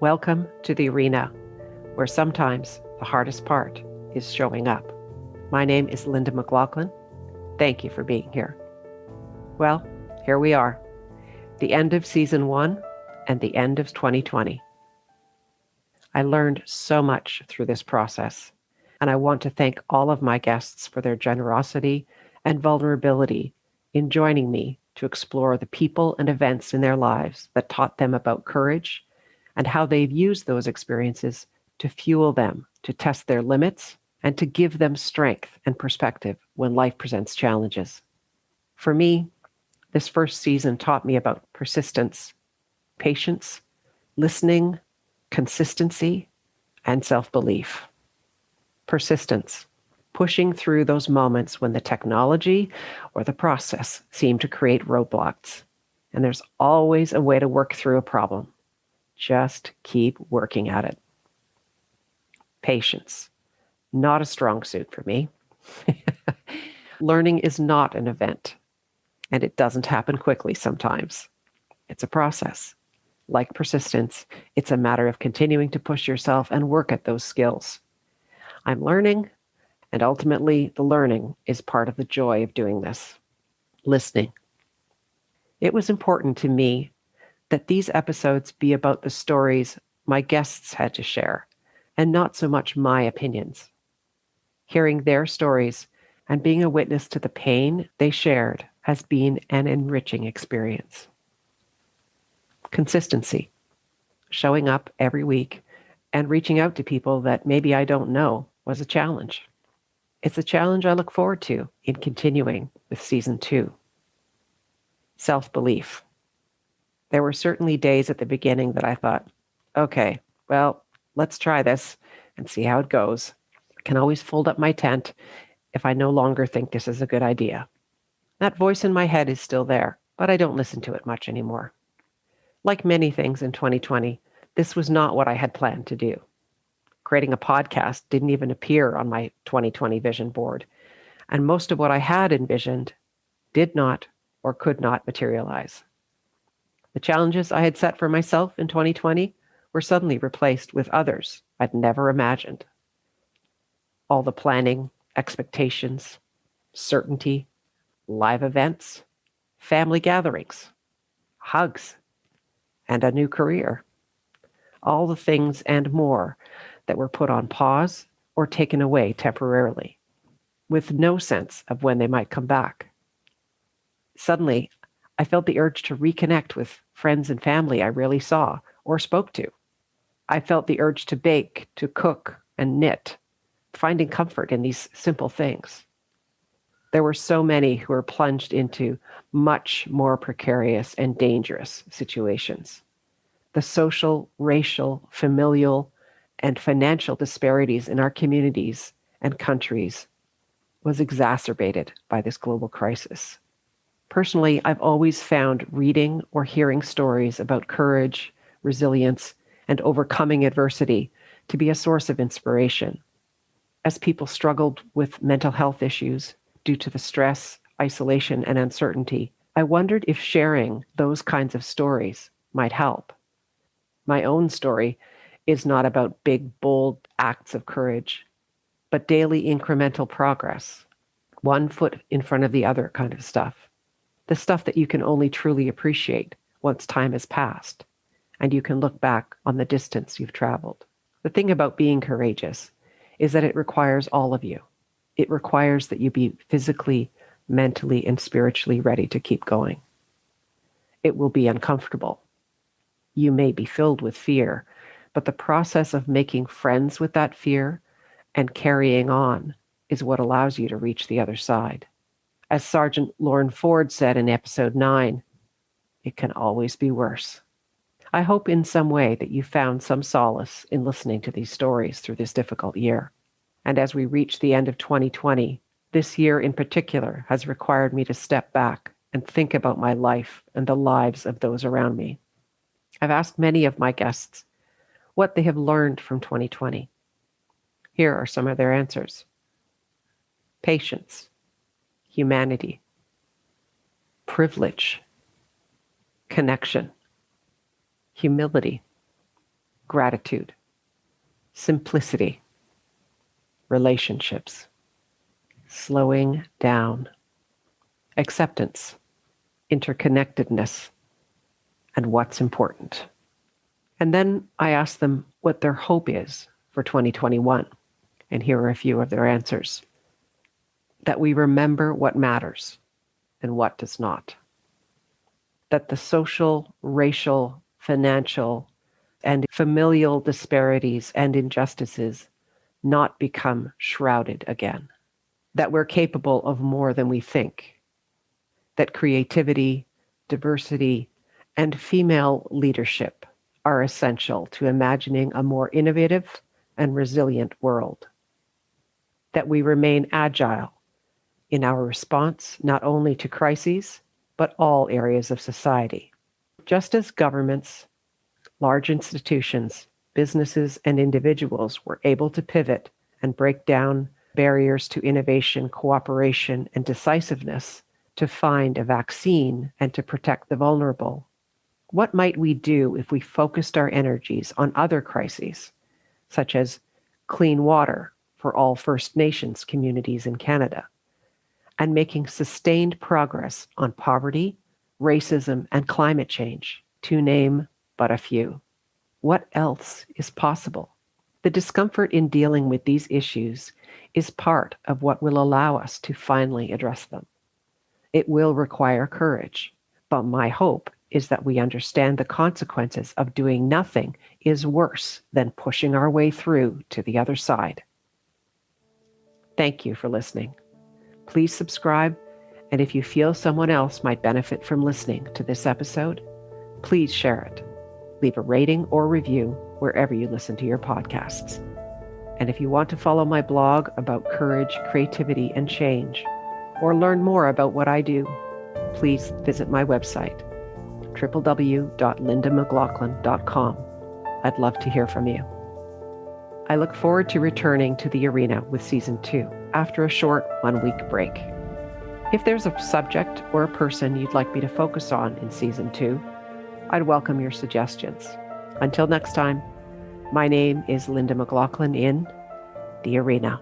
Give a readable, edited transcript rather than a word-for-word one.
Welcome to the arena, where sometimes the hardest part is showing up. My name is Linda McLachlan. Thank you for being here. Well, here we are, the end of season 1 and the end of 2020. I learned so much through this process, and I want to thank all of my guests for their generosity and vulnerability in joining me to explore the people and events in their lives that taught them about courage and how they've used those experiences to fuel them, to test their limits, and to give them strength and perspective when life presents challenges. For me, this first season taught me about persistence, patience, listening, consistency, and self-belief. Persistence, pushing through those moments when the technology or the process seem to create roadblocks. And there's always a way to work through a problem. Just keep working at it. Patience, not a strong suit for me. Learning is not an event, and it doesn't happen quickly sometimes. It's a process. Like persistence, it's a matter of continuing to push yourself and work at those skills. I'm learning, and ultimately the learning is part of the joy of doing this. Listening. It was important to me that these episodes be about the stories my guests had to share, and not so much my opinions. Hearing their stories and being a witness to the pain they shared has been an enriching experience. Consistency. Showing up every week and reaching out to people that maybe I don't know was a challenge. It's a challenge I look forward to in continuing with season 2. Self-belief. There were certainly days at the beginning that I thought, okay, well, let's try this and see how it goes. I can always fold up my tent if I no longer think this is a good idea. That voice in my head is still there, but I don't listen to it much anymore. Like many things in 2020, this was not what I had planned to do. Creating a podcast didn't even appear on my 2020 vision board, and most of what I had envisioned did not or could not materialize. The challenges I had set for myself in 2020 were suddenly replaced with others I'd never imagined. All the planning, expectations, certainty, live events, family gatherings, hugs, and a new career. All the things and more that were put on pause or taken away temporarily, with no sense of when they might come back. Suddenly, I felt the urge to reconnect with friends and family I rarely saw or spoke to. I felt the urge to bake, to cook, and knit, finding comfort in these simple things. There were so many who were plunged into much more precarious and dangerous situations. The social, racial, familial, and financial disparities in our communities and countries was exacerbated by this global crisis. Personally, I've always found reading or hearing stories about courage, resilience, and overcoming adversity to be a source of inspiration. As people struggled with mental health issues due to the stress, isolation, and uncertainty, I wondered if sharing those kinds of stories might help. My own story is not about big, bold acts of courage, but daily incremental progress, one foot in front of the other kind of stuff. The stuff that you can only truly appreciate once time has passed, and you can look back on the distance you've traveled. The thing about being courageous is that it requires all of you. It requires that you be physically, mentally, and spiritually ready to keep going. It will be uncomfortable. You may be filled with fear, but the process of making friends with that fear and carrying on is what allows you to reach the other side. As Sergeant Lauren Ford said in episode 9, it can always be worse. I hope in some way that you found some solace in listening to these stories through this difficult year. And as we reach the end of 2020, this year in particular has required me to step back and think about my life and the lives of those around me. I've asked many of my guests what they have learned from 2020. Here are some of their answers. Patience, humanity, privilege, connection, humility, gratitude, simplicity, relationships, slowing down, acceptance, interconnectedness, and what's important. And then I asked them what their hope is for 2021. And here are a few of their answers. That we remember what matters and what does not. That the social, racial, financial, and familial disparities and injustices not become shrouded again. That we're capable of more than we think. That creativity, diversity, and female leadership are essential to imagining a more innovative and resilient world. That we remain agile in our response not only to crises, but all areas of society. Just as governments, large institutions, businesses, and individuals were able to pivot and break down barriers to innovation, cooperation, and decisiveness to find a vaccine and to protect the vulnerable, what might we do if we focused our energies on other crises, such as clean water for all First Nations communities in Canada, and making sustained progress on poverty, racism, and climate change, to name but a few? What else is possible? The discomfort in dealing with these issues is part of what will allow us to finally address them. It will require courage, but my hope is that we understand the consequences of doing nothing is worse than pushing our way through to the other side. Thank you for listening. Please subscribe, and if you feel someone else might benefit from listening to this episode, please share it. Leave a rating or review wherever you listen to your podcasts. And if you want to follow my blog about courage, creativity, and change, or learn more about what I do, please visit my website, www.lindamclachlan.com. I'd love to hear from you. I look forward to returning to the arena with Season 2 after a short 1-week break. If there's a subject or a person you'd like me to focus on in Season 2, I'd welcome your suggestions. Until next time, my name is Linda McLachlan in The Arena.